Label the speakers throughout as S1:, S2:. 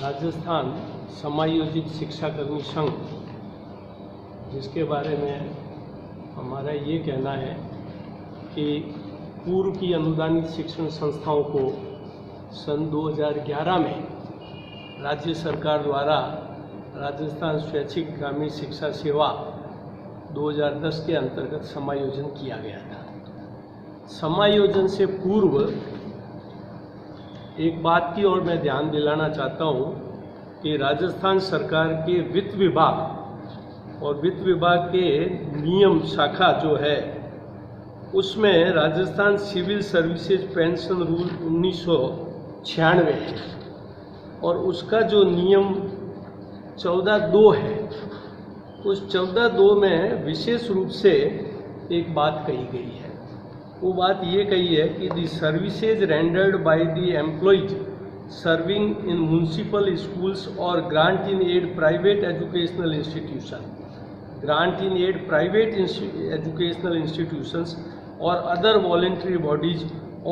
S1: राजस्थान समायोजित शिक्षाकर्मी संघ, जिसके बारे में हमारा ये कहना है कि पूर्व की अनुदानित शिक्षण संस्थाओं को सन 2011 में राज्य सरकार द्वारा राजस्थान स्वैच्छिक ग्रामीण शिक्षा सेवा 2010 के अंतर्गत समायोजन किया गया था। समायोजन से पूर्व एक बात की ओर मैं ध्यान दिलाना चाहता हूं कि राजस्थान सरकार के वित्त विभाग और वित्त विभाग के नियम शाखा जो है उसमें Rajasthan civil services pension rule 1996 है और उसका जो नियम 14(2) है, उस 14(2) में विशेष रूप से एक बात कही गई है। वो बात ये कही है कि the services rendered by the employees serving in municipal schools और grant in aid private educational institution, grant in aid private educational institutions और अदर वॉलंटरी बॉडीज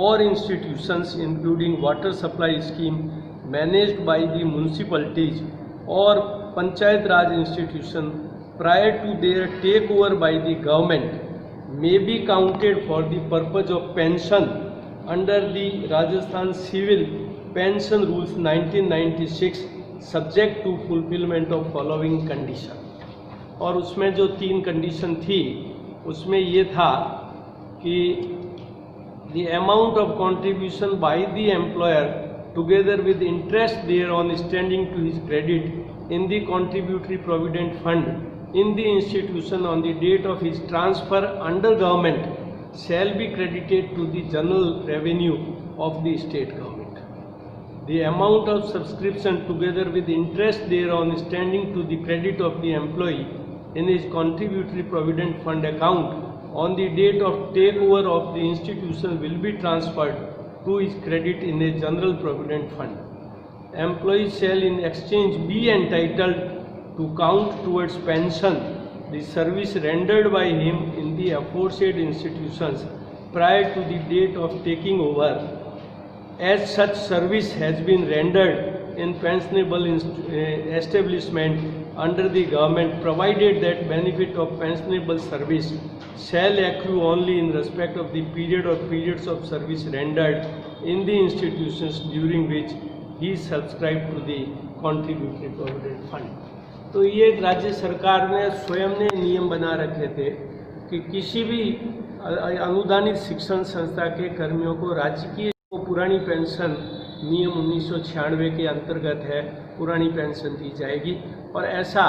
S1: और institutions including water supply scheme managed by the municipalities और panchayat Raj institution prior to their take over by the government may be counted for the purpose of pension under the Rajasthan Civil Pension Rules 1996 subject to fulfillment of following condition। और उसमें जो 3 condition थी उसमें ये था कि the amount of contribution by the employer together with interest thereon standing to his credit in the contributory provident fund in the institution on the date of his transfer under government shall be credited to the general revenue of the state government. The amount of subscription together with interest thereon standing to the credit of the employee in his contributory provident fund account on the date of takeover of the institution will be transferred to his credit in a general provident fund. Employee shall in exchange be entitled to count towards pension the service rendered by him in the aforesaid institutions prior to the date of taking over, as such service has been rendered in pensionable establishment under the government, provided that benefit of pensionable service shall accrue only in respect of the period or periods of service rendered in the institutions during which he subscribed to the contributory provident fund। तो ये राज्य सरकार ने स्वयं ने नियम बना रखे थे कि किसी भी अनुदानित शिक्षण संस्था के कर्मियों को राजकीय पुरानी पेंशन नियम 1996 के अंतर्गत है पुरानी पेंशन दी जाएगी। और ऐसा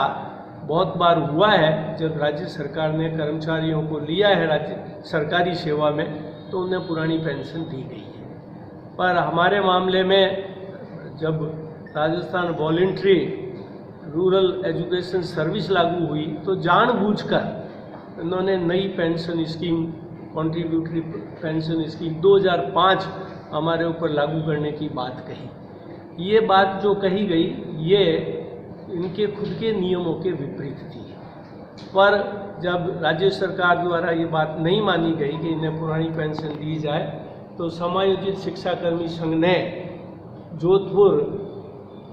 S1: बहुत बार हुआ है जब राज्य सरकार ने कर्मचारियों को लिया है राज्य सरकारी सेवा में तो उन्हें पुरानी पेंशन दी गई है। पर हमारे मामले में जब Rajasthan voluntary rural education service लागू हुई तो जानबूझकर इन्होंने नई pension scheme contributory pension scheme 2005 हमारे ऊपर लागू करने की बात कही। ये बात जो कही गई ये इनके खुद के नियमों के विपरीत थी। पर जब राज्य सरकार द्वारा ये बात नहीं मानी गई कि इन्हें पुरानी पेंशन दी जाए तो समायोजित शिक्षाकर्मी संघ ने जोधपुर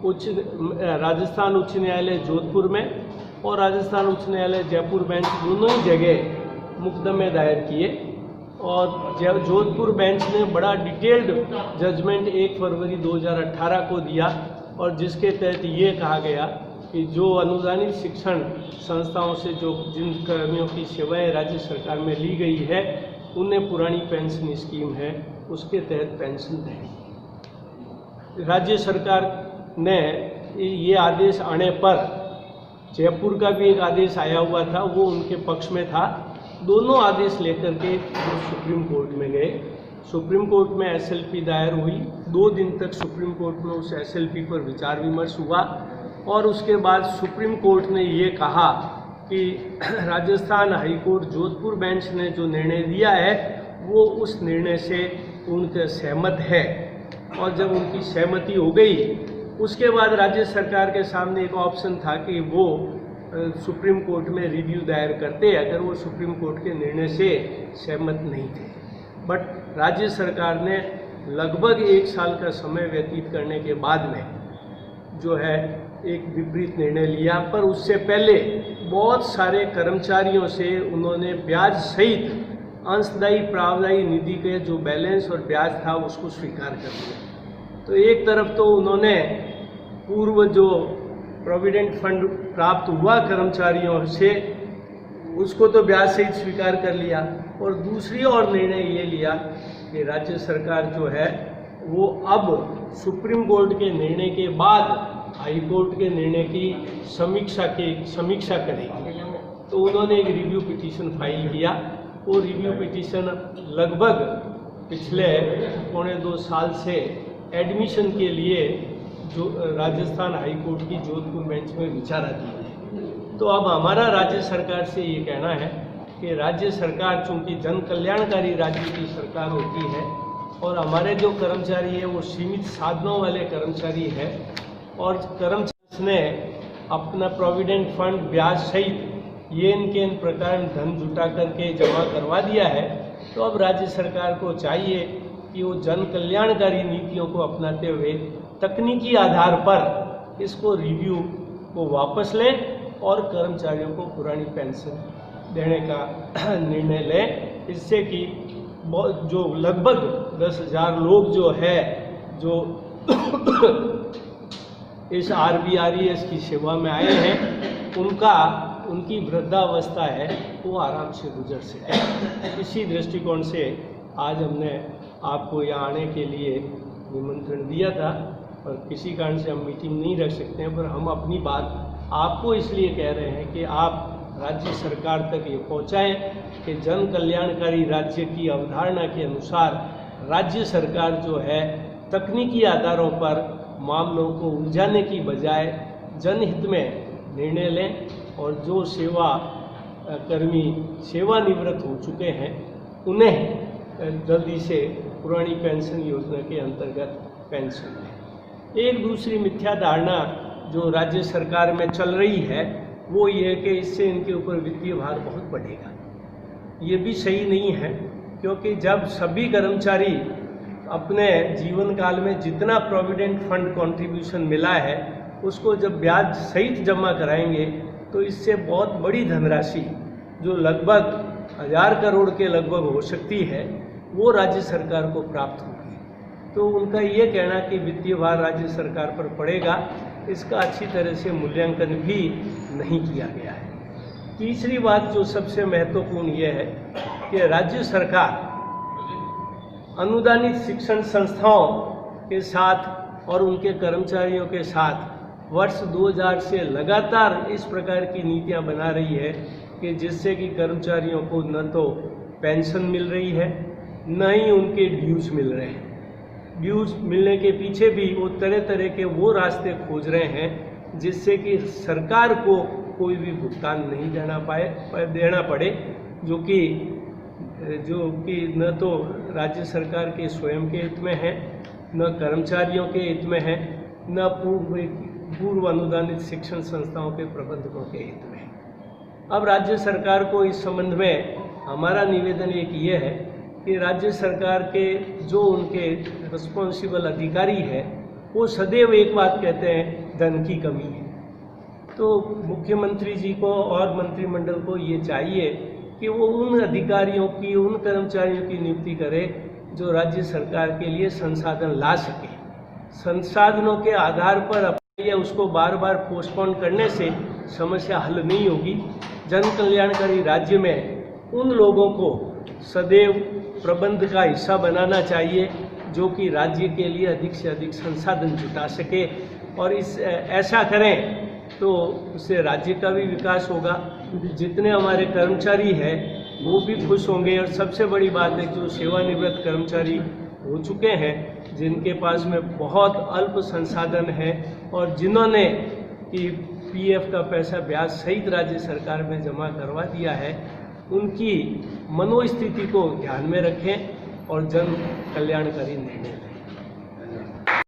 S1: राजस्थान उच्च न्यायालय जोधपुर में और राजस्थान उच्च न्यायालय जयपुर बेंच दोनों ही जगह मुकदमे दायर किए और जोधपुर बेंच ने बड़ा डिटेल्ड जजमेंट 1 फरवरी 2018 को दिया और जिसके तहत ये कहा गया कि जो अनुदानित शिक्षण संस्थाओं से जो जिन कर्मियों की सेवाएं राज्य सरकार में ली गई है उन्हें पुरानी पेंशन स्कीम है उसके तहत पेंशन देगी। राज्य सरकार ने ये आदेश आने पर जयपुर का भी एक आदेश आया हुआ था, वो उनके पक्ष में था। दोनों आदेश लेकर के सुप्रीम कोर्ट में गए। सुप्रीम कोर्ट में एसएलपी दायर हुई। 2 दिन तक सुप्रीम कोर्ट में उस एसएलपी पर विचार विमर्श हुआ और उसके बाद सुप्रीम कोर्ट ने ये कहा कि राजस्थान हाईकोर्ट जोधपुर बेंच ने जो निर्णय दिया है वो उस निर्णय से पूर्णतः सहमत है। और जब उनकी सहमति हो गई उसके बाद राज्य सरकार के सामने एक ऑप्शन था कि वो सुप्रीम कोर्ट में रिव्यू दायर करते अगर वो सुप्रीम कोर्ट के निर्णय से सहमत नहीं थे। बट राज्य सरकार ने लगभग 1 साल का समय व्यतीत करने के बाद में जो है एक विपरीत निर्णय लिया, पर उससे पहले बहुत सारे कर्मचारियों से उन्होंने ब्याज सहित अंशदायी प्रावदायी निधि के जो बैलेंस और ब्याज था उसको स्वीकार कर लिया। तो एक तरफ तो उन्होंने पूर्व जो प्रोविडेंट फंड प्राप्त हुआ कर्मचारियों से उसको तो ब्याज सहित स्वीकार कर लिया, और दूसरी ओर निर्णय ये लिया कि राज्य सरकार जो है वो अब सुप्रीम कोर्ट के निर्णय के बाद हाई कोर्ट के निर्णय की समीक्षा करेगी। तो उन्होंने एक रिव्यू पिटीशन फाइल किया। वो रिव्यू पिटीशन लगभग पिछले 1.25 साल से एडमिशन के लिए जो राजस्थान हाई कोर्ट की जोधपुर बेंच में विचाराधीन है। तो अब हमारा राज्य सरकार से ये कहना है कि राज्य सरकार चूँकि जन कल्याणकारी राज्य की सरकार होती है और हमारे जो कर्मचारी है वो सीमित साधनों वाले कर्मचारी है, और कर्मचारी ने अपना प्रोविडेंट फंड ब्याज सहित ये इनके इन प्रकार धन जुटा करके जमा करवा दिया है, तो अब राज्य सरकार को चाहिए कि वो जन कल्याणकारी नीतियों को अपनाते हुए तकनीकी आधार पर इसको रिव्यू को वापस लें और कर्मचारियों को पुरानी पेंशन देने का निर्णय लें। इससे कि जो लगभग 10,000 लोग जो है जो इस RBRES की सेवा में आए हैं उनकी वृद्धावस्था है वो आराम से गुजर सके। इसी दृष्टिकोण से आज हमने आपको यहाँ आने के लिए निमंत्रण दिया था, और किसी कारण से हम मीटिंग नहीं रख सकते हैं, पर हम अपनी बात आपको इसलिए कह रहे हैं कि आप राज्य सरकार तक ये पहुँचाएँ कि जन कल्याणकारी राज्य की अवधारणा के अनुसार राज्य सरकार जो है तकनीकी आधारों पर मामलों को उलझाने की बजाय जनहित में निर्णय लें, और जो सेवा कर्मी सेवानिवृत्त हो चुके हैं उन्हें जल्दी से पुरानी पेंशन योजना के अंतर्गत पेंशन दें। एक दूसरी मिथ्या धारणा जो राज्य सरकार में चल रही है वो ये कि इससे इनके ऊपर वित्तीय भार बहुत बढ़ेगा। ये भी सही नहीं है, क्योंकि जब सभी कर्मचारी अपने जीवन काल में जितना प्रोविडेंट फंड कंट्रीब्यूशन मिला है उसको जब ब्याज सहित जमा कराएंगे तो इससे बहुत बड़ी धनराशि जो लगभग 1000 करोड़ के लगभग हो सकती है वो राज्य सरकार को प्राप्त होगी। तो उनका ये कहना कि वित्तीय भार राज्य सरकार पर पड़ेगा, इसका अच्छी तरह से मूल्यांकन भी नहीं किया गया है। तीसरी बात जो सबसे महत्वपूर्ण ये है कि राज्य सरकार अनुदानित शिक्षण संस्थाओं के साथ और उनके कर्मचारियों के साथ वर्ष 2000 से लगातार इस प्रकार की नीतियां बना रही है कि जिससे कि कर्मचारियों को न तो पेंशन मिल रही है न ही उनके ड्यूज मिल रहे हैं। ड्यूज मिलने के पीछे भी वो तरह तरह के वो रास्ते खोज रहे हैं जिससे कि सरकार को कोई भी भुगतान नहीं देना पड़े, जो कि न तो राज्य सरकार के स्वयं के हित में है, न कर्मचारियों के हित में है, न पूर्व अनुदानित शिक्षण संस्थाओं के प्रबंधकों के हित में है। अब राज्य सरकार को इस संबंध में हमारा निवेदन एक ये है कि राज्य सरकार के जो उनके रिस्पॉन्सिबल अधिकारी है वो सदैव एक बात कहते हैं, धन की कमी है। तो मुख्यमंत्री जी को और मंत्रिमंडल को ये चाहिए कि वो उन अधिकारियों की, उन कर्मचारियों की नियुक्ति करे जो राज्य सरकार के लिए संसाधन ला सके। संसाधनों के आधार पर उसको बार बार पोस्टपोन करने से समस्या हल नहीं होगी। जन कल्याणकारी राज्य में उन लोगों को सदैव प्रबंध का हिस्सा बनाना चाहिए जो कि राज्य के लिए अधिक से अधिक संसाधन जुटा सके, और ऐसा करें तो उससे राज्य का भी विकास होगा, जितने हमारे कर्मचारी हैं वो भी खुश होंगे। और सबसे बड़ी बात है जो सेवानिवृत्त कर्मचारी हो चुके हैं जिनके पास में बहुत अल्प संसाधन है और जिन्होंने PF का पैसा ब्याज सहित राज्य सरकार में जमा करवा दिया है, उनकी मनोस्थिति को ध्यान में रखें और जन कल्याणकारी निर्णय लें।